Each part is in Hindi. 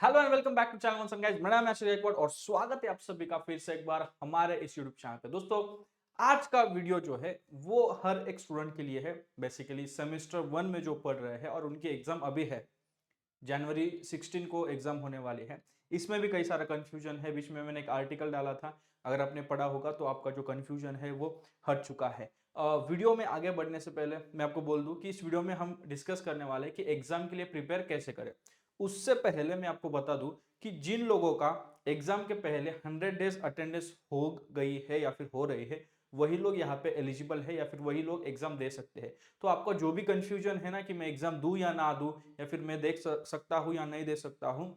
Hello and welcome back to channel once guys. मेरा नाम है श्रेय गायकवाड़ और स्वागत है आप सभी का फिर से एक बार हमारे इस यूट्यूब चैनल पे। दोस्तों, आज का वीडियो जो है वो हर एक स्टूडेंट के लिए है। बेसिकली सेमेस्टर 1 में जो पढ़ रहे हैं और उनकी एग्जाम अभी है, जनवरी 16 को एग्जाम होने वाली है। इसमें भी कई सारा कंफ्यूजन है। बीच में मैंने एक आर्टिकल डाला था, अगर आपने पढ़ा होगा तो आपका जो कंफ्यूजन है वो हट चुका है। वीडियो में आगे बढ़ने से पहले मैं आपको बोल दूं कि इस वीडियो में हम डिस्कस करने वाले हैं कि एग्जाम के लिए प्रिपेयर कैसे करें। उससे पहले मैं आपको बता दूं कि जिन लोगों का एग्जाम के पहले 100 डेज अटेंडेंस हो गई है या फिर हो रही है, वही लोग यहाँ पे एलिजिबल है या फिर वही लोग एग्जाम दे सकते हैं। तो आपका जो भी कंफ्यूजन है ना कि मैं एग्जाम दूं या ना दूं, या फिर मैं देख सकता हूं या नहीं दे सकता हूं,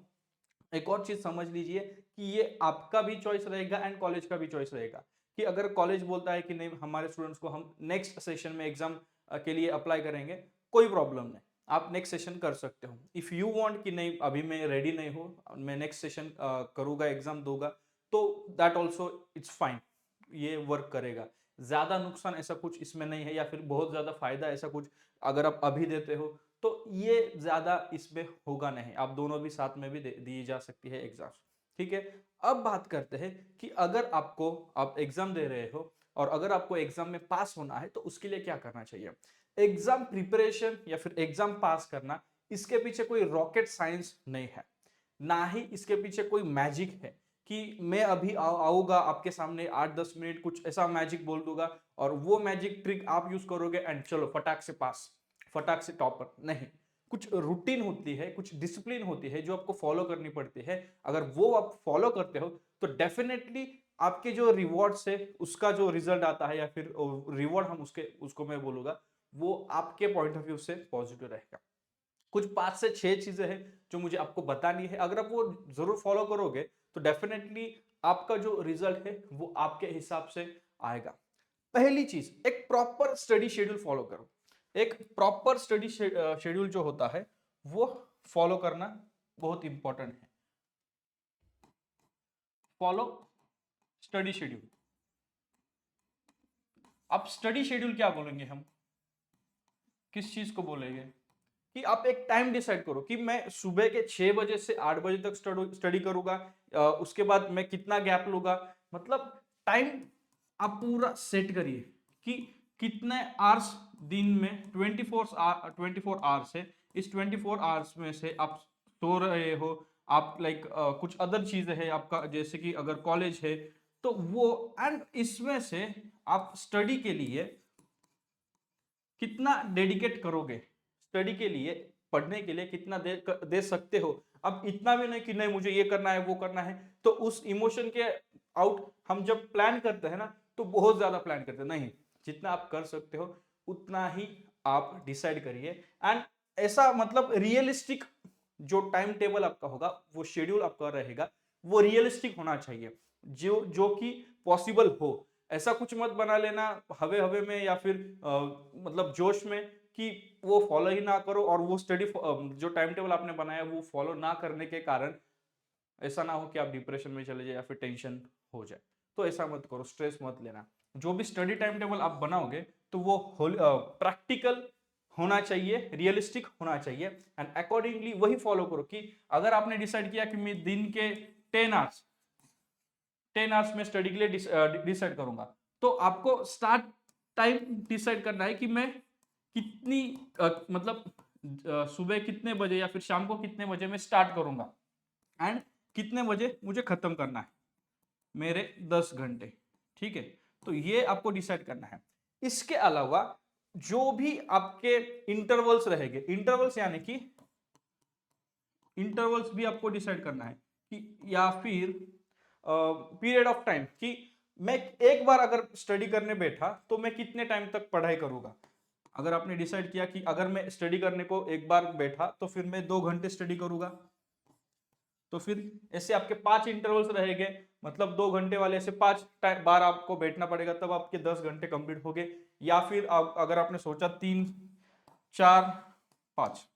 एक और चीज समझ लीजिए कि ये आपका भी चॉइस रहेगा एंड कॉलेज का भी चॉइस रहेगा। कि अगर कॉलेज बोलता है कि नहीं, हमारे स्टूडेंट्स को हम नेक्स्ट सेशन में एग्जाम के लिए अप्लाई करेंगे, कोई प्रॉब्लम नहीं, आप नेक्स्ट सेशन कर सकते हो। इफ यू वांट कि नहीं, अभी मैं रेडी नहीं हूँ, मैं नेक्स्ट सेशन करूंगा, एग्जाम दूंगा, तो दैट ऑल्सो इट्स फाइन, ये वर्क करेगा। ज्यादा नुकसान ऐसा कुछ इसमें नहीं है, या फिर बहुत ज्यादा फायदा ऐसा कुछ अगर आप अभी देते हो तो ये ज्यादा इसमें होगा नहीं। आप दोनों भी साथ में भी दी जा सकती है एग्जाम। ठीक है, अब बात करते हैं कि अगर आप एग्जाम दे रहे हो और अगर आपको एग्जाम में पास होना है तो उसके लिए क्या करना चाहिए। एग्जाम प्रिपरेशन या फिर एग्जाम पास करना, इसके पीछे कोई रॉकेट साइंस नहीं है, ना ही इसके पीछे कोई मैजिक है कि मैं अभी आऊंगा आपके सामने 8-10 मिनट कुछ ऐसा मैजिक बोल दूंगा और वो मैजिक ट्रिक आप यूज करोगे एंड चलो फटाक से पास, फटाक से टॉपर। नहीं, कुछ रूटीन होती है, कुछ डिसिप्लिन होती है जो आपको फॉलो करनी पड़ती है। अगर वो आप फॉलो करते हो तो डेफिनेटली आपके जो रिवॉर्ड्स है उसका जो रिजल्ट आता है, या फिर रिवॉर्ड हम उसको मैं बोलूंगा, वो आपके पॉइंट ऑफ व्यू से पॉजिटिव रहेगा। कुछ 5 से 6 चीजें हैं जो मुझे आपको बतानी है। अगर आप वो जरूर फॉलो करोगे तो डेफिनेटली आपका जो रिजल्ट है वो आपके हिसाब से आएगा। पहली चीज, एक प्रॉपर स्टडी शेड्यूल फॉलो करो। एक प्रॉपर स्टडी शेड्यूल जो होता है वो फॉलो करना बहुत इंपॉर्टेंट है। Follow study schedule. अब स्टडी शेड्यूल क्या बोलेंगे हम, किस चीज को बोलेंगे कि आप एक टाइम डिसाइड करो कि मैं सुबह के 6 बजे से 8 बजे तक स्टडी करूंगा। उसके बाद मैं कितना गैप लूंगा, मतलब टाइम आप पूरा सेट करिए कि कितने आवर्स दिन में, 24 आवर्स है, इस 24 आवर्स में से आप सो रहे हो, आप लाइक कुछ अदर चीजें है आपका, जैसे कि अगर कॉलेज है तो वो, एंड इसमें से आप स्टडी के लिए कितना डेडिकेट करोगे, स्टडी के लिए, पढ़ने के लिए कितना दे सकते हो। अब इतना भी नहीं कि नहीं मुझे ये करना है वो करना है, तो उस इमोशन के आउट हम जब प्लान करते हैं ना तो बहुत ज्यादा प्लान करते हैं। नहीं, जितना आप कर सकते हो उतना ही आप डिसाइड करिए। एंड ऐसा मतलब रियलिस्टिक जो टाइम टेबल आपका होगा, वो शेड्यूल आपका रहेगा, वो रियलिस्टिक होना चाहिए, जो जो कि पॉसिबल हो। ऐसा कुछ मत बना लेना हवे हवे में या फिर मतलब जोश में कि वो फॉलो ही ना करो, और वो स्टडी जो टाइम टेबल आपने बनाया वो फॉलो ना करने के कारण ऐसा ना हो कि आप डिप्रेशन में चले जाए या फिर टेंशन हो जाए। तो ऐसा मत करो, स्ट्रेस मत लेना। जो भी स्टडी टाइम टेबल आप बनाओगे तो वो प्रैक्टिकल होना चाहिए, रियलिस्टिक होना चाहिए, एंड अकॉर्डिंगली वही फॉलो करो। कि अगर आपने डिसाइड किया कि मैं दिन के 10 आवर्स 10 आवर्स में स्टडी के लिए डिसाइड करूंगा, तो आपको स्टार्ट टाइम डिसाइड करना है कि मैं कितनी मतलब सुबह कितने बजे या फिर शाम को कितने बजे मैं स्टार्ट करूंगा एंड कितने बजे मुझे खत्म करना है, मेरे 10 घंटे। ठीक है, तो ये आपको डिसाइड करना है। इसके अलावा जो भी आपके इंटरवल्स रहेंगे, इंटरवल्स यानी कि इंटरवल्स भी आपको डिसाइड करना है कि, या फिर पीरियड ऑफ टाइम कि मैं एक बार अगर स्टडी करने बैठा तो मैं कितने टाइम तक पढ़ाई करूंगा। अगर आपने डिसाइड किया कि अगर मैं स्टडी करने को एक बार बैठा तो फिर मैं 2 घंटे स्टडी करूंगा, तो फिर ऐसे आपके 5 इंटरवल्स रहेंगे, मतलब 2 घंटे वाले ऐसे 5 बार आपको बैठना पड़ेगा, तब आपके 10 घंटे कंप्लीट हो गए। या फिर अगर आपने सोचा 3, 4, 5,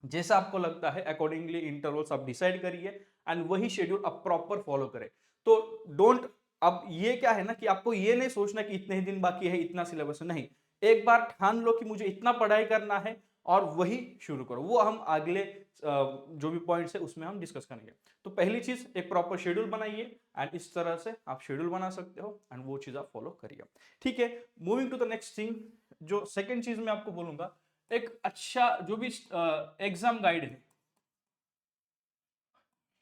जैसा आपको लगता है अकॉर्डिंगली इंटरवल्स आप डिसाइड करिए एंड वही शेड्यूल आप प्रॉपर फॉलो करें। तो डोंट, अब ये क्या है ना कि आपको ये नहीं सोचना कि इतने ही दिन बाकी है, इतना सिलेबस है, नहीं। एक बार ठान लो कि मुझे इतना पढ़ाई करना है और वही शुरू करो। वो हम अगले जो भी पॉइंट्स है उसमें हम डिस्कस करेंगे। तो पहली चीज, एक प्रॉपर शेड्यूल बनाइए एंड इस तरह से आप शेड्यूल बना सकते हो एंड वो चीज आप फॉलो करिए। ठीक है, moving to the next thing, जो सेकंड चीज मैं आपको बोलूंगा, एक अच्छा जो भी एग्जाम गाइड है,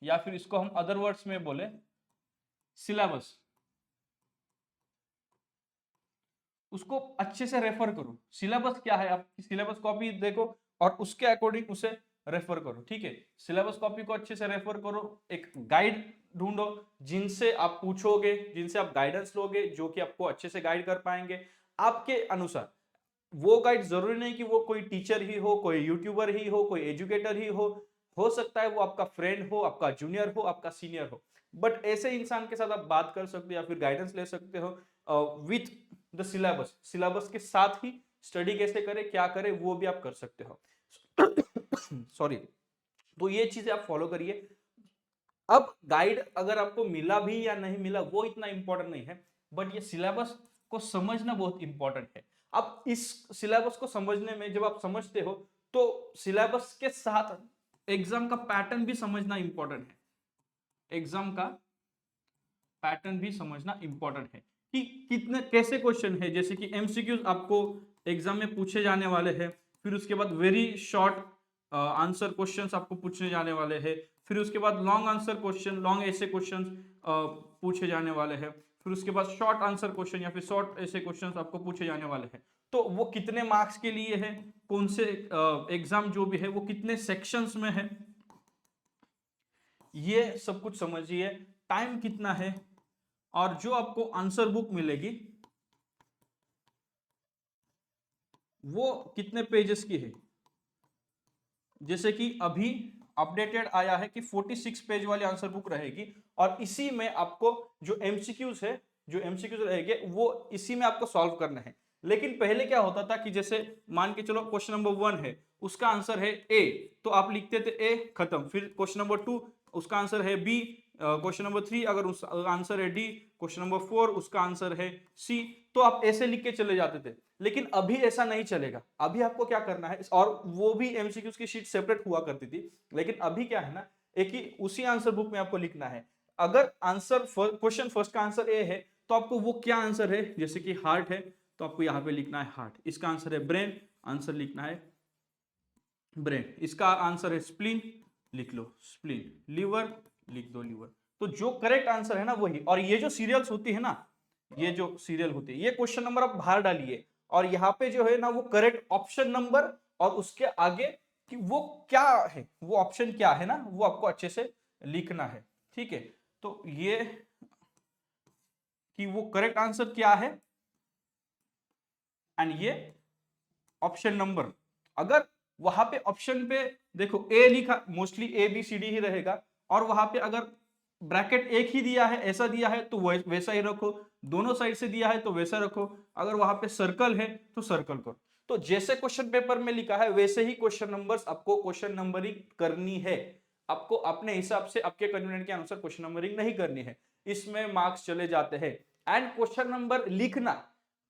या फिर इसको हम अदर वर्ड्स में बोले सिलेबस, उसको अच्छे से रेफर करो। सिलेबस क्या है, आप सिलेबस कॉपी देखो और उसके अकॉर्डिंग उसे रेफर करो। ठीक है, सिलेबस कॉपी को अच्छे से रेफर करो, एक गाइड ढूंढो जिनसे आप पूछोगे, जिनसे आप गाइडेंस लोगे, जो कि आपको अच्छे से गाइड कर पाएंगे आपके अनुसार। वो गाइड जरूरी नहीं कि वो कोई टीचर ही हो, कोई यूट्यूबर ही हो, कोई एजुकेटर ही हो सकता है वो आपका फ्रेंड हो, आपका जूनियर हो, आपका सीनियर हो, बट ऐसे इंसान के साथ आप बात कर सकते हो या फिर गाइडेंस ले सकते हो विथ द सिलेबस। सिलेबस के साथ ही स्टडी कैसे करें, क्या करें, वो भी आप कर सकते हो। सॉरी। तो ये चीजें आप फॉलो करिए। अब गाइड अगर आपको मिला भी या नहीं मिला वो इतना इंपॉर्टेंट नहीं है, बट ये सिलेबस को समझना बहुत इंपॉर्टेंट है। अब इस सिलेबस को समझने में जब आप समझते हो तो सिलेबस के साथ एग्जाम का पैटर्न भी समझना इंपॉर्टेंट है। एग्जाम का पैटर्न भी समझना इंपॉर्टेंट है कि कितने कैसे क्वेश्चन है, जैसे कि एमसीक्यूज आपको एग्जाम में पूछे जाने वाले हैं, फिर उसके बाद वेरी शॉर्ट आंसर क्वेश्चंस आपको पूछने जाने वाले हैं, फिर उसके बाद लॉन्ग आंसर क्वेश्चन, लॉन्ग ऐसे क्वेश्चंस पूछे जाने वाले हैं, फिर उसके बाद शॉर्ट आंसर क्वेश्चन या फिर शॉर्ट ऐसे क्वेश्चंस आपको पूछे जाने वाले हैं। तो वो कितने मार्क्स के लिए है, कौन से एग्जाम जो भी है वो कितने सेक्शंस में है, ये सब कुछ समझिए। टाइम कितना है, और जो आपको आंसर बुक मिलेगी वो कितने पेजेस की है। जैसे कि अभी अपडेटेड आया है कि 46 पेज वाली आंसर बुक रहेगी, और इसी में आपको जो एमसीक्यूज है, जो एमसीक्यूज रहेंगे वो इसी में आपको सॉल्व करना है। लेकिन पहले क्या होता था कि जैसे मान के चलो क्वेश्चन नंबर 1 है, उसका आंसर है ए, तो आप लिखते थे ए, खत्म। फिर क्वेश्चन नंबर 2 उसका आंसर है बी, क्वेश्चन नंबर 3 अगर उस आंसर है डी, क्वेश्चन नंबर 4 उसका आंसर है सी, तो आप ऐसे लिख के चले जाते थे। लेकिन अभी ऐसा नहीं चलेगा। अभी आपको क्या करना है, और वो भी एमसीक्यूज की शीट सेपरेट हुआ करती थी, लेकिन अभी क्या है ना, एक ही उसी आंसर बुक में आपको लिखना है। अगर आंसर क्वेश्चन फर्स्ट का आंसर ए है तो आपको वो क्या आंसर है, जैसे कि हार्ट है तो आपको यहां पे लिखना है हार्ट, इसका आंसर है ब्रेन, आंसर लिखना है ब्रेन, इसका आंसर है स्प्लीन, लिख लो स्प्लीन, लीवर लिख दो लीवर। तो जो करेक्ट आंसर है ना वही। और ये जो सीरियल्स होती है ना, ये जो सीरियल होती है, ये क्वेश्चन नंबर आप बाहर डालिए, और यहाँ पे जो है ना वो करेक्ट ऑप्शन नंबर और उसके आगे कि वो क्या है, वो ऑप्शन क्या है ना, वो आपको अच्छे से लिखना है। ठीक है, तो ये कि वो करेक्ट आंसर क्या है एंड ये ऑप्शन नंबर। अगर वहां पे ऑप्शन पे देखो ए लिखा, mostly A B C D ही रहेगा, और वहां पे अगर ब्रैकेट एक ही दिया है, ऐसा दिया है तो वैसा ही रखो, दोनों साइड से दिया है तो वैसा रखो, अगर वहां पे सर्कल है तो सर्कल करो। तो जैसे क्वेश्चन पेपर में लिखा है वैसे ही क्वेश्चन नंबर्स आपको क्वेश्चन नंबरिंग करनी है। आपको अपने हिसाब से आपके कन्वीनियंट के अनुसार क्वेश्चन नंबरिंग नहीं करनी है, इसमें मार्क्स चले जाते हैं। एंड क्वेश्चन नंबर लिखना,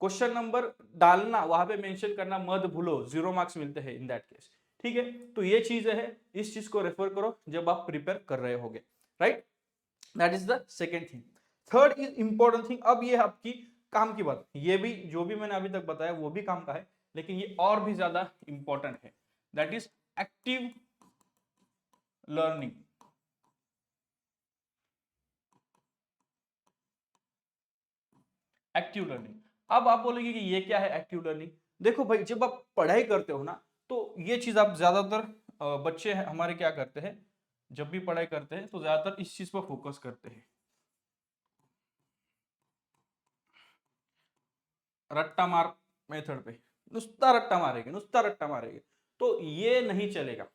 क्वेश्चन नंबर डालना, वहां पे मेंशन करना मत भूलो, 0 मार्क्स मिलते हैं इन दैट केस। ठीक है, तो ये चीजें है, इस चीज को रेफर करो जब आप प्रिपेयर कर रहे होगे, right. That is the second thing. Third is important thing, अब ये आपकी काम की बात, ये भी जो भी मैंने अभी तक बताया वो भी काम का है, लेकिन ये और भी ज्यादा इंपॉर्टेंट है, that is active learning. Active learning, अब आप बोलोगे कि ये क्या है एक्टिव लर्निंग। देखो भाई, जब आप पढ़ाई करते हो ना, तो ये चीज आप ज्यादातर बच्चे हमारे क्या करते हैं, जब भी पढ़ाई करते हैं तो ज्यादातर इस चीज पर फोकस करते हैं, रट्टा मार मेथड पे, नुस्ता रट्टा मारेंगे, नुस्ता रट्टा मारेंगे, तो ये नहीं चलेगा।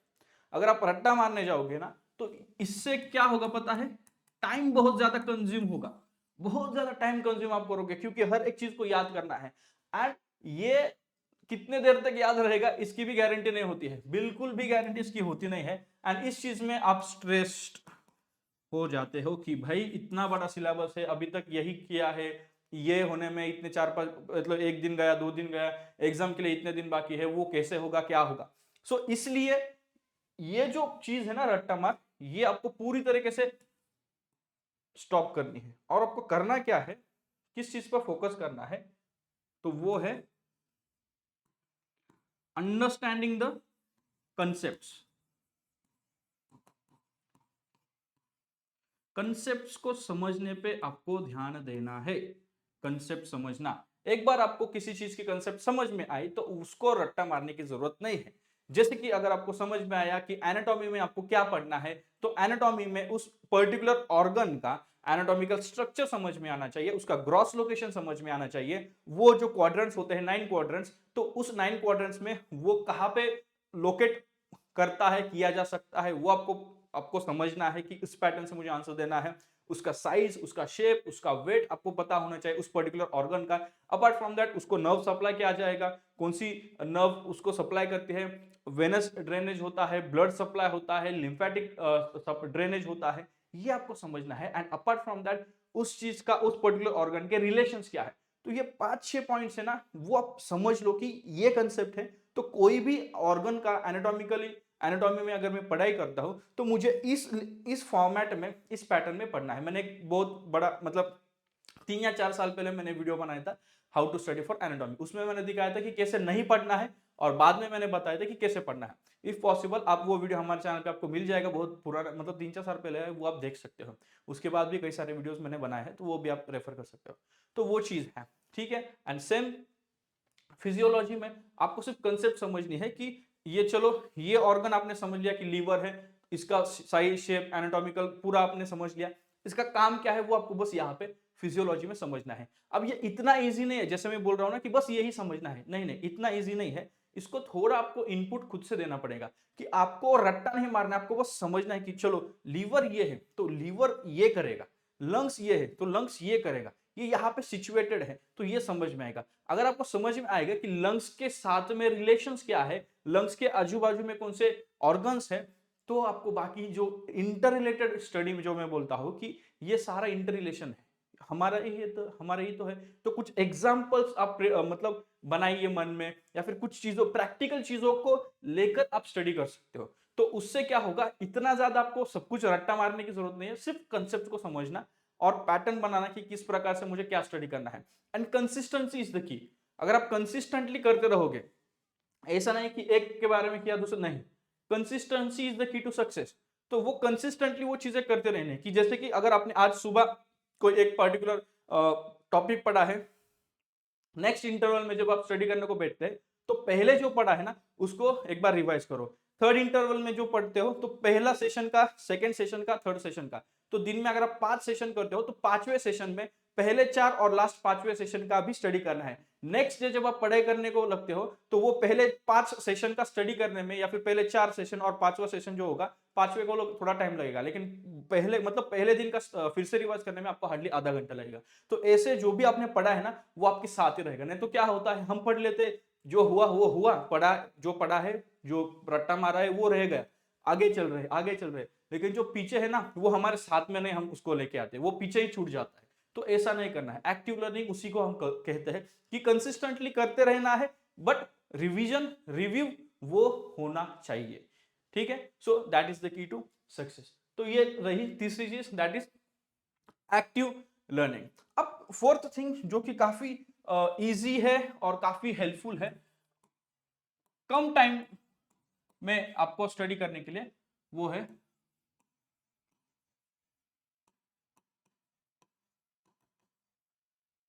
अगर आप रट्टा मारने जाओगे ना तो इससे क्या होगा पता है, टाइम बहुत ज्यादा कंज्यूम होगा, बहुत ज्यादा टाइम कंज्यूम आप करोगे, क्योंकि हर एक चीज को याद करना है। एंड ये कितने देर तक याद रहेगा इसकी भी गारंटी नहीं होती है, बिल्कुल भी गारंटी इसकी होती नहीं है। एंड इस चीज में आप स्ट्रेस्ड हो जाते हो कि भाई इतना बड़ा सिलेबस है, अभी तक यही किया है, ये होने में इतने 4-5 मतलब 1 दिन गया, 2 दिन गया, एग्जाम के लिए इतने दिन बाकी है, वो कैसे होगा, क्या होगा। सो इसलिए ये जो चीज है ना रट्टा मार, ये आपको पूरी तरीके से स्टॉप करनी है। और आपको करना क्या है, किस चीज पर फोकस करना है, तो वो है अंडरस्टैंडिंग द कंसेप्ट्स। कंसेप्ट्स को समझने पे आपको ध्यान देना है। कंसेप्ट समझना, एक बार आपको किसी चीज की कंसेप्ट समझ में आई तो उसको रट्टा मारने की जरूरत नहीं है। जैसे कि अगर आपको समझ में आया कि एनाटॉमी में आपको क्या पढ़ना है, तो एनाटॉमी में उस पर्टिकुलर ऑर्गन का एनाटॉमिकल स्ट्रक्चर समझ में आना चाहिए, उसका ग्रॉस लोकेशन समझ में आना चाहिए, वो जो क्वाड्रेंट्स होते हैं 9 क्वाड्रेंट्स, तो उस 9 क्वाड्रेंट्स में वो कहां पे लोकेट करता है, किया जा सकता है, वो आपको आपको समझना है कि इस पैटर्न से मुझे आंसर देना है। उसका साइज, उसका शेप, उसका वेट आपको पता होना चाहिए उस पर्टिकुलर ऑर्गन का। अपार्ट फ्रॉम दैट उसको नर्व सप्लाई किया जाएगा, कौन सी नर्व उसको सप्लाई करती है, वेनस ड्रेनेज होता है, ब्लड सप्लाई होता है, लिम्फेटिक ड्रेनेज होता है, ये आपको समझना है। एंड अपार्ट फ्रॉम दैट उस चीज का उस पर्टिकुलर ऑर्गन के रिलेशंस क्या है। तो ये 5-6 पॉइंट्स है ना, वो आप समझ लो कि ये कंसेप्ट है। तो कोई भी ऑर्गन का एनाटॉमिकली, एनाटॉमी में अगर मैं पढ़ाई करता हूं तो मुझे इस फॉर्मेट में, इस पैटर्न में पढ़ना है। मैंने एक बहुत बड़ा मतलब 3 या 4 साल पहले मैंने वीडियो बनाया था how to study for anatomy, उसमें मैंने दिखाया था कि कैसे नहीं पढ़ना है, और बाद में मैंने बताया था कि कैसे पढ़ना है। इफ पॉसिबल आप वो वीडियो हमारे चैनल पे आपको मिल जाएगा, बहुत पुराना मतलब 3-4 साल पहले है, वो आप देख सकते हो। उसके बाद भी कई सारे वीडियोस मैंने बनाए हैं, तो वो भी आप रेफर कर सकते हो। तो वो चीज है, ठीक है। एंड सेम फिजियोलॉजी में आपको सिर्फ कंसेप्ट समझनी है कि ये, चलो ये ऑर्गन आपने समझ लिया कि लीवर है, इसका साइज, शेप, एनाटॉमिकल पूरा आपने समझ लिया, इसका काम क्या है वो आपको बस यहाँ पे फिजियोलॉजी में समझना है। अब ये इतना इजी नहीं है जैसे मैं बोल रहा हूं ना कि बस यही समझना है, नहीं नहीं, इतना इजी नहीं है। इसको थोड़ा आपको इनपुट खुद से देना पड़ेगा, कि आपको रट्टा नहीं मारना है, आपको बस समझना है कि चलो लीवर ये है तो लीवर ये करेगा, लंग्स ये है तो लंग्स ये करेगा, ये यहाँ पे सिचुएटेड है तो ये समझ में आएगा। अगर आपको समझ में आएगा कि लंग्स के साथ में रिलेशंस क्या है, लंग्स के आजू बाजू में कौन से ऑर्गन्स है, तो आपको बाकी जो इंटर रिलेटेड स्टडी में जो मैं बोलता हूं कि ये सारा इंटर रिलेशन है, हमारा ही है, तो हमारा ही तो है। तो कुछ एग्जाम्पल्स आप मतलब बनाइए मन में, या फिर कुछ चीजों, प्रैक्टिकल चीजों को लेकर आप स्टडी कर सकते हो। तो उससे क्या होगा, इतना ज्यादा आपको सब कुछ रट्टा मारने की जरूरत नहीं है, सिर्फ कंसेप्ट को समझना और पैटर्न बनाना कि किस प्रकार से मुझे क्या स्टडी करना है। एंड कंसिस्टेंसी इज द की। अगर आप कंसिस्टेंटली करते रहोगे, ऐसा नहीं कि एक के बारे में किया दूसरा नहीं, consistency is the key to success. तो वो कंसिस्टेंटली वो चीजें करते रहने की, जैसे कि अगर आपने आज सुबह कोई एक पर्टिकुलर टॉपिक पढ़ा है, नेक्स्ट इंटरवल में जब आप स्टडी करने को बैठते हैं तो पहले जो पढ़ा है ना उसको एक बार रिवाइज करो। थर्ड इंटरवल में जो पढ़ते हो तो पहला सेशन का, सेकंड सेशन का, थर्ड सेशन का, तो दिन में अगर आप 5 सेशन करते हो तो 5वें सेशन में पहले 4 और लास्ट 5वें सेशन का भी स्टडी करना है। नेक्स्ट डे जब आप पढ़ाई करने को लगते हो तो वो पहले 5 सेशन का स्टडी करने में, या फिर पहले 4 सेशन और 5वां सेशन जो होगा, 5वें को थोड़ा टाइम लगेगा, लेकिन पहले मतलब पहले दिन का फिर से रिवाइज करने में आपको हार्डली आधा घंटा लगेगा। तो ऐसे जो भी आपने पढ़ा है ना वो आपके साथ ही रहेगा। नहीं तो क्या होता है, हम पढ़ लेते, जो हुआ वो हुआ, पढ़ा जो पढ़ा है, जो रट्टा मारा है वो रह गया, आगे चल रहे आगे चल रहे, लेकिन जो पीछे है ना वो हमारे साथ में नहीं, हम उसको लेके आते, वो पीछे ही छूट जाता है। तो ऐसा नहीं करना है। एक्टिव लर्निंग उसी को हम कहते हैं कि कंसिस्टेंटली करते रहना है, बट रिवीजन, रिव्यू वो होना चाहिए। ठीक है, so that is the key to success. तो ये रही तीसरी चीज, दैट इज एक्टिव लर्निंग। अब फोर्थ थिंग जो कि काफी इजी है और काफी हेल्पफुल है कम टाइम में आपको स्टडी करने के लिए, वो है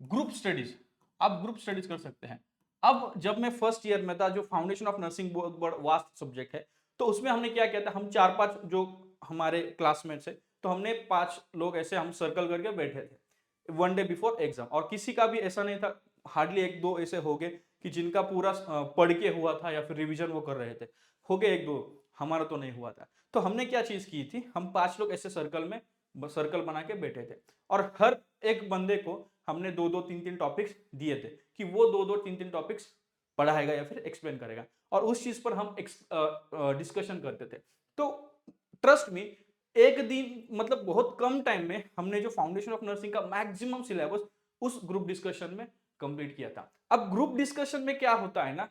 ग्रुप स्टडीज। आप ग्रुप स्टडीज कर सकते हैं। अब जब मैं फर्स्ट ईयर में था, जो फाउंडेशन ऑफ नर्सिंग बहुत बड़ा वास्ट सब्जेक्ट है, तो उसमें हमने क्या किया था, हम 4-5 जो हमारे क्लासमेट्स है, तो हमने 5 लोग ऐसे हम सर्कल करके बैठे थे वन डे बिफोर एग्जाम, और किसी का भी ऐसा नहीं था, हार्डली 1-2 ऐसे हो गए कि जिनका पूरा पढ़ के हुआ था या फिर रिविजन वो कर रहे थे, हो गए 1-2, हमारा तो नहीं हुआ था। तो हमने क्या चीज की थी, हम 5 लोग ऐसे सर्कल बना के बैठे थे, और हर एक बंदे को हमने 2-2, 3-3 टॉपिक्स दिए थे कि वो 2-2, 3-3 टॉपिक्स पढ़ाएगा या फिर एक्सप्लेन करेगा, और उस चीज पर हम डिस्कशन करते थे। तो ट्रस्ट मी, एक दिन मतलब बहुत कम टाइम में हमने जो फाउंडेशन ऑफ नर्सिंग का मैक्सिमम सिलेबस उस ग्रुप डिस्कशन में कंप्लीट किया था। अब ग्रुप डिस्कशन में क्या होता है ना,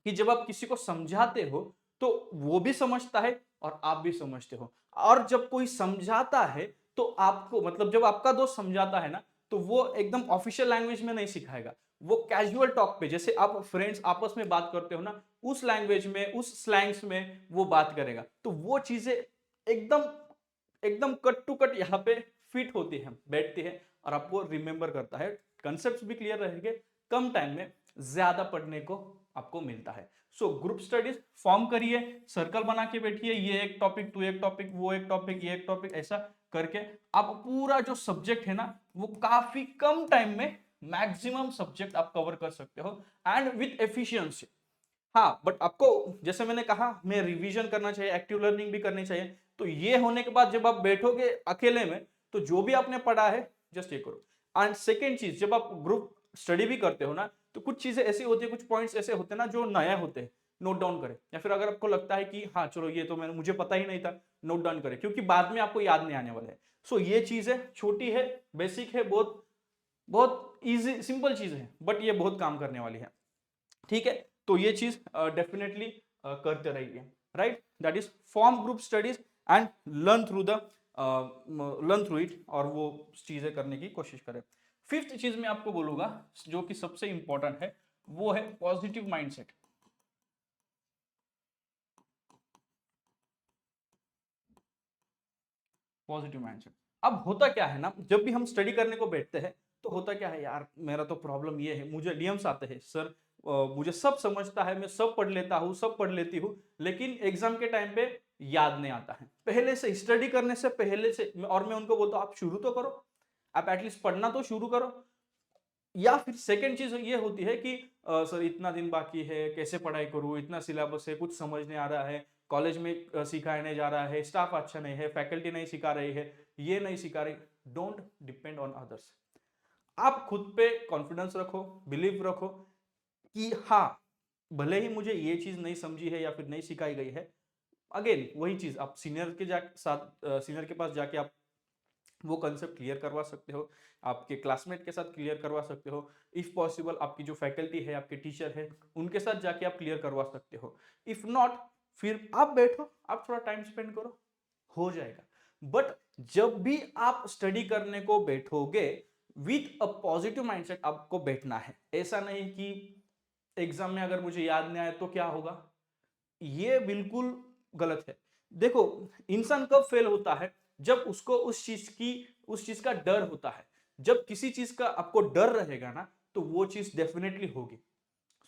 कि जब आप किसी को समझाते हो तो वो भी समझता है और आप भी समझते हो। और जब कोई समझाता है तो आपको मतलब जब आपका दोस्त समझाता है ना, तो वो एकदम ऑफिशियल लैंग्वेज में नहीं सिखाएगा, वो कैजुअल टॉक पे, जैसे आप फ्रेंड्स आपस में बात करते हो ना, उस लैंग्वेज में, उस स्लैंग्स में वो बात करेगा। तो वो चीजें एकदम एकदम कट टू कट यहाँ पे फिट होती है, बैठती है, और आपको रिमेंबर करता है, कंसेप्ट भी क्लियर रहेंगे, कम टाइम में ज्यादा पढ़ने को आपको मिलता है। सो ग्रुप स्टडीज फॉर्म करिए, सर्कल बना के बैठिए, ये एक टॉपिक, तू एक टॉपिक, वो एक टॉपिक, ये एक टॉपिक, ऐसा करके आप पूरा जो सब्जेक्ट है ना, वो काफी कम टाइम में मैक्सिमम सब्जेक्ट आप कवर कर सकते हो एंड विथ एफिशिएंसी। हाँ, बट आपको जैसे मैंने कहा, मैं रिवीजन करना चाहिए, एक्टिव लर्निंग भी करनी चाहिए। तो ये होने के बाद जब आप बैठोगे अकेले में, तो जो भी आपने पढ़ा है जस्ट ये करो। एंड सेकेंड चीज, जब आप ग्रुप स्टडी भी करते हो ना, तो कुछ चीजें ऐसी होती है, कुछ पॉइंट्स ऐसे होते हैं ना जो नया होते हैं, नोट डाउन करें। या फिर अगर आपको लगता है कि हाँ चलो ये तो मुझे पता ही नहीं था, नोट डाउन करें, क्योंकि बाद में आपको याद नहीं आने वाला है। सो ये चीजें छोटी है, बेसिक है, बहुत बहुत इजी सिंपल चीज है, बट ये बहुत काम करने वाली है। ठीक है, तो ये चीज डेफिनेटली करते रहिए, right. That is form group studies and learn through it, और वो चीजें करने की कोशिश करें। फिफ्थ चीज मैं आपको बोलूंगा जो कि सबसे इंपॉर्टेंट है, वो है पॉजिटिव माइंडसेट। Positive mindset. अब होता क्या है ना, जब भी हम स्टडी करने को बैठते हैं, तो होता क्या है यार, मेरा तो प्रॉब्लम ये है, मुझे डीएम्स आते हैं सर, मुझे सब समझता है, मैं सब पढ़ लेता हूँ, सब पढ़ लेती हूँ, लेकिन एग्जाम के टाइम पे याद नहीं आता है। पहले से स्टडी करने से पहले से, और मैं उनको बोलता हूँ आप शुरू तो करो, आप एटलीस्ट पढ़ना तो शुरू करो। या फिर सेकेंड चीज ये होती है कि सर इतना दिन बाकी है, कैसे पढ़ाई करूँ, इतना सिलेबस है, कुछ समझ नहीं आ रहा है, कॉलेज में सिखाया नहीं जा रहा है, स्टाफ अच्छा नहीं है, फैकल्टी नहीं सिखा रही है, ये नहीं सिखा रही। Don't depend on others. आप खुद पे कॉन्फिडेंस रखो, बिलीव रखो कि हाँ, भले ही मुझे ये चीज नहीं समझी है या फिर नहीं सिखाई गई है, अगेन वही चीज आप सीनियर के साथ सीनियर के पास जाके आप वो कंसेप्ट क्लियर करवा सकते हो, आपके क्लासमेट के साथ क्लियर करवा सकते हो, इफ पॉसिबल आपकी जो फैकल्टी है, आपके टीचर है, उनके साथ जाके आप क्लियर करवा सकते हो। इफ नॉट, फिर आप बैठो, आप थोड़ा टाइम स्पेंड करो, हो जाएगा। बट जब भी आप स्टडी करने को बैठोगे, विथ अ पॉजिटिव माइंडसेट आपको बैठना है। ऐसा नहीं कि एग्जाम में अगर मुझे याद नहीं आया तो क्या होगा, ये बिल्कुल गलत है। देखो, इंसान कब फेल होता है, जब उसको उस चीज का डर होता है। जब किसी चीज का आपको डर रहेगा ना, तो वो चीज डेफिनेटली होगी।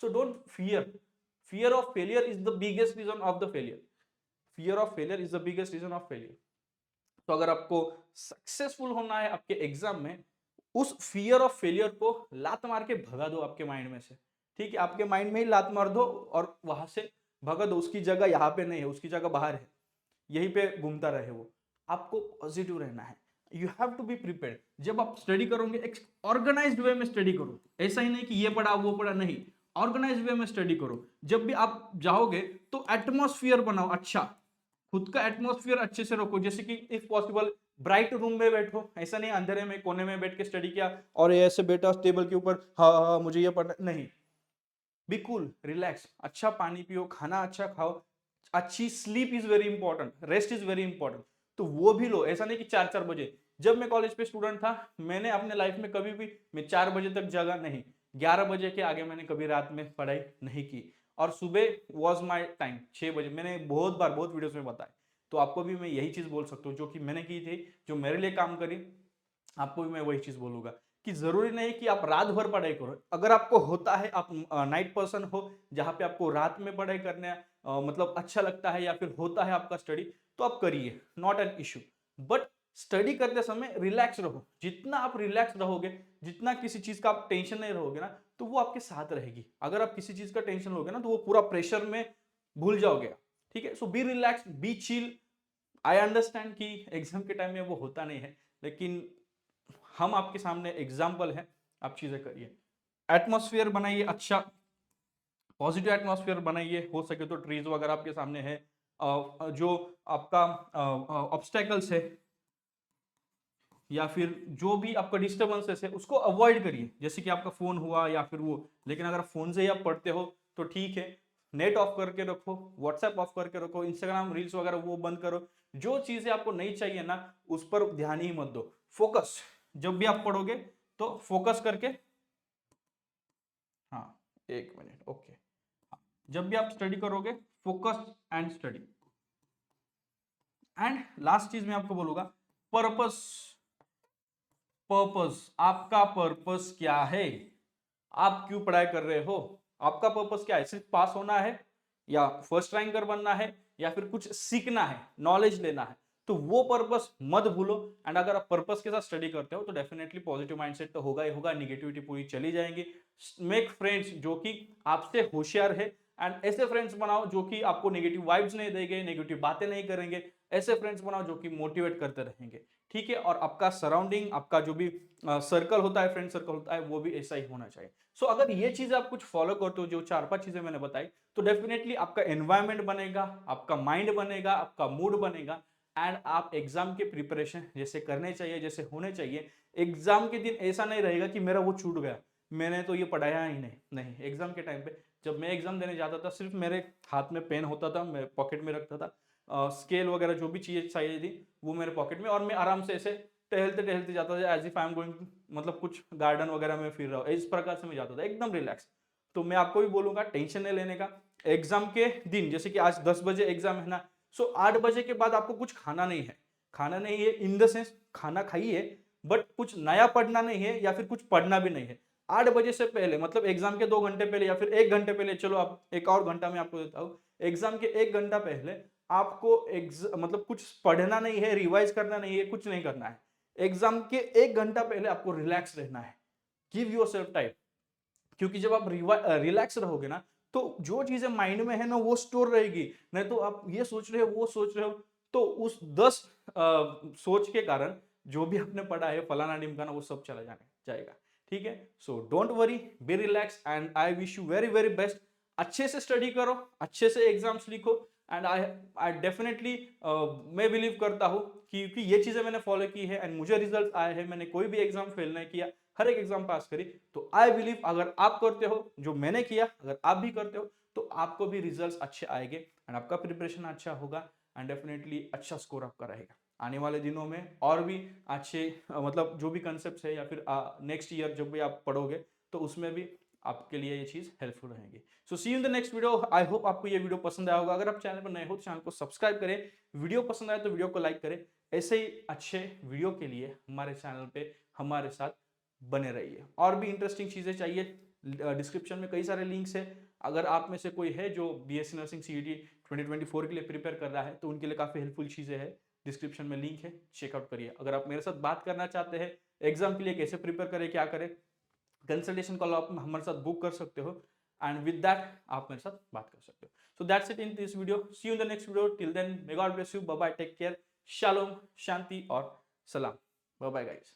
So don't fear, fear of failure is the biggest reason of the failure, fear of failure is the biggest reason of failure. तो अगर आपको सक्सेसफुल होना है आपके एग्जाम में, उस फियर ऑफ फेलियर को लात मार के भगा दो आपके माइंड में से। ठीक है, आपके माइंड में ही लात मार दो और वहां से भगा दो, उसकी जगह यहाँ पे नहीं है, उसकी जगह बाहर है, यहीं पे घूमता रहे वो। आपको पॉजिटिव रहना है, you have to be prepared. जब आप स्टडी करोगे, एक ऑर्गेनाइज्ड वे में स्टडी करो, ऐसा ही नहीं कि ये पढ़ा वो पढ़ा, नहीं, ऑर्गेनाइज्ड वे में स्टडी करो। जब भी आप जाओगे तो एटमॉस्फेयर बनाओ अच्छा, खुद का एटमॉस्फेयर अच्छे से रखो, जैसे कि इफ पॉसिबल ब्राइट रूम में बैठो, ऐसा नहीं अंधेरे में कोने में बैठ के स्टडी किया और ऐसे बैठा टेबल के ऊपर, हाँ हाँ मुझे ये पढ़ना नहीं। बी कूल, रिलैक्स, अच्छा पानी पियो, खाना अच्छा खाओ, अच्छी sleep is very important, rest is very important. तो वो भी लो, ऐसा नहीं कि 4-4 बजे। जब मैं कॉलेज पे स्टूडेंट था, मैंने अपने लाइफ में कभी भी मैं 4 बजे तक जगा नहीं, 11 बजे के आगे मैंने कभी रात में पढ़ाई नहीं की। और सुबह वॉज माई टाइम 6 बजे, मैंने बहुत बार बहुत वीडियोस में बताया। तो आपको भी मैं यही चीज बोल सकता हूँ जो कि मैंने की थी, जो मेरे लिए काम करी, आपको भी मैं वही चीज बोलूंगा कि जरूरी नहीं कि आप रात भर पढ़ाई करो। अगर आपको होता है, आप नाइट पर्सन हो, जहां पे आपको रात में पढ़ाई करने मतलब अच्छा लगता है, या फिर होता है आपका स्टडी, तो आप करिए, not an issue. But study करते समय रिलैक्स रहो, जितना आप रिलैक्स रहोगे, जितना किसी चीज का आप टेंशन नहीं रहोगे ना, तो वो आपके साथ रहेगी। अगर आप किसी चीज का टेंशन लोगे ना, तो वो पूरा प्रेशर में भूल जाओगे। ठीक है, so be relax, be chill. I understand कि एग्जाम के टाइम में वो होता नहीं है, लेकिन हम आपके सामने एग्जाम्पल है, आप चीजें करिए। एटमॉस्फेयर बनाइए अच्छा, पॉजिटिव एटमॉस्फेयर बनाइए, हो सके तो ट्रीज वगैरह आपके सामने है। जो आपका ऑब्स्टेकल्स है या फिर जो भी आपका डिस्टर्बेंसेस है, उसको अवॉइड करिए, जैसे कि आपका फोन हुआ या फिर वो। लेकिन अगर फोन से ही आप पढ़ते हो तो ठीक है, नेट ऑफ करके रखो, व्हाट्सएप ऑफ करके रखो, इंस्टाग्राम रील्स वगैरह वो बंद करो। जो चीजें आपको नहीं चाहिए ना उस पर ध्यान ही मत दो। फोकस, जब भी आप पढ़ोगे तो फोकस करके, हाँ 1 मिनट, ओके, जब भी आप स्टडी करोगे focus and study. And last चीज मैं आपको बोलूंगा, पर्पस। पर्पस, आपका पर्पस क्या है? आप क्यों पढ़ाई कर रहे हो? आपका पर्पस क्या है? सिर्फ पास होना है, या फर्स्ट रैंकर बनना है, या फिर कुछ सीखना है, नॉलेज लेना है? तो वो पर्पस मत भूलो। एंड अगर आप पर्पस के साथ स्टडी करते हो तो डेफिनेटली पॉजिटिव माइंडसेट तो होगा ही होगा, निगेटिविटी पूरी चली जाएंगी। मेक फ्रेंड्स जो कि आपसे होशियार है, एंड ऐसे फ्रेंड्स बनाओ जो कि आपको नेगेटिव वाइब्स नहीं देंगे, नेगेटिव बातें नहीं करेंगे। ऐसे फ्रेंड्स बनाओ जो कि मोटिवेट करते रहेंगे, ठीक है? और आपका सराउंडिंग, आपका जो भी सर्कल होता है, फ्रेंड सर्कल होता है, वो भी ऐसा ही होना चाहिए। सो अगर ये चीज आप कुछ फॉलो करते हो, जो 4-5 चीजें मैंने बताई, तो डेफिनेटली आपका एनवायरमेंट बनेगा, आपका माइंड बनेगा, आपका मूड बनेगा, एंड आप एग्जाम के प्रिपरेशन जैसे करने चाहिए, जैसे होने चाहिए। एग्जाम के दिन ऐसा नहीं रहेगा कि मेरा वो छूट गया, मैंने तो ये पढ़ाया ही नहीं। नहीं, एग्जाम के टाइम पे जब मैं एग्जाम देने जाता था, सिर्फ मेरे हाथ में पेन होता था, मैं पॉकेट में रखता था, स्केल वगैरह जो भी चीजें चाहिए थी वो मेरे पॉकेट में, और मैं आराम से ऐसे टहलते टहलते जाता था, as if I am going, मतलब कुछ गार्डन वगैरह में फिर रहा हूँ, इस प्रकार से मैं जाता था एकदम रिलैक्स। तो मैं आपको भी बोलूंगा टेंशन नहीं लेने का। एग्जाम के दिन, जैसे कि आज 10 बजे एग्जाम है ना, सो 8 बजे के बाद आपको कुछ खाना नहीं है। खाना नहीं है इन द सेंस, खाना खाइए, बट कुछ नया पढ़ना नहीं है, या फिर कुछ पढ़ना भी नहीं है। 8 बजे से पहले, मतलब एग्जाम के 2 घंटे पहले या फिर 1 घंटे पहले, चलो आप एक और घंटा मैं आपको देता हूँ, एग्जाम के 1 घंटा पहले आपको मतलब कुछ पढ़ना नहीं है, रिवाइज करना नहीं है, कुछ नहीं करना है। एग्जाम के 1 घंटा पहले आपको रिलैक्स रहना है। गिव योर सेल्फ टाइम, क्योंकि जब आप रिलैक्स रहोगे ना, तो जो चीजें माइंड में है ना वो स्टोर रहेगी। नहीं तो आप ये सोच रहे हो, वो सोच रहे हो, तो उस 10 सोच के कारण जो भी आपने पढ़ा है फलाना ढिमकाना, वो सब चला जाएगा। ठीक है? So don't worry, be relax, and I wish you very very best. अच्छे से स्टडी करो, अच्छे से एग्जाम्स लिखो, एंड आई डेफिनेटली मैं बिलीव करता हूँ क्योंकि ये चीजें मैंने फॉलो की है एंड मुझे रिजल्ट आए हैं, मैंने कोई भी एग्जाम फेल नहीं किया, हर एक एग्जाम पास करी। तो आई बिलीव अगर आप करते हो जो मैंने किया, अगर आप भी करते हो, तो आपको भी रिजल्ट्स अच्छे आएंगे, एंड आपका प्रिपरेशन अच्छा होगा, एंड डेफिनेटली अच्छा स्कोर आपका रहेगा। आने वाले दिनों में और भी अच्छे मतलब जो भी कंसेप्ट है, या फिर नेक्स्ट ईयर जब भी आप पढ़ोगे, तो उसमें भी आपके लिए ये चीज हेल्पफुल रहेगी। So see you in the next video. I hope आपको ये वीडियो पसंद आया होगा। अगर आप चैनल पर नए हो तो चैनल को सब्सक्राइब करें, वीडियो पसंद आए तो वीडियो को लाइक करें। ऐसे ही अच्छे वीडियो के लिए हमारे चैनल पे हमारे साथ बने रहिए। और भी इंटरेस्टिंग चीजें चाहिए, डिस्क्रिप्शन में कई सारे लिंक्स है। अगर आप में से कोई है जो बीएससी नर्सिंग सीईटी 2024 के लिए प्रिपेयर कर रहा है, तो उनके लिए काफी हेल्पफुल चीजें हैं। डिस्क्रिप्शन में लिंक है, चेकआउट करिए। अगर आप मेरे साथ बात करना चाहते हैं एग्जाम के लिए, कैसे प्रिपेयर करें, क्या करें, कंसल्टेशन कॉल आप हमारे साथ बुक कर सकते हो, एंड विद दैट आप मेरे साथ बात कर सकते हो। So that's it in this video. See you in the next video. Till then, may God bless you, bye bye, take care, shalom, शांति और सलाम। Bye bye guys.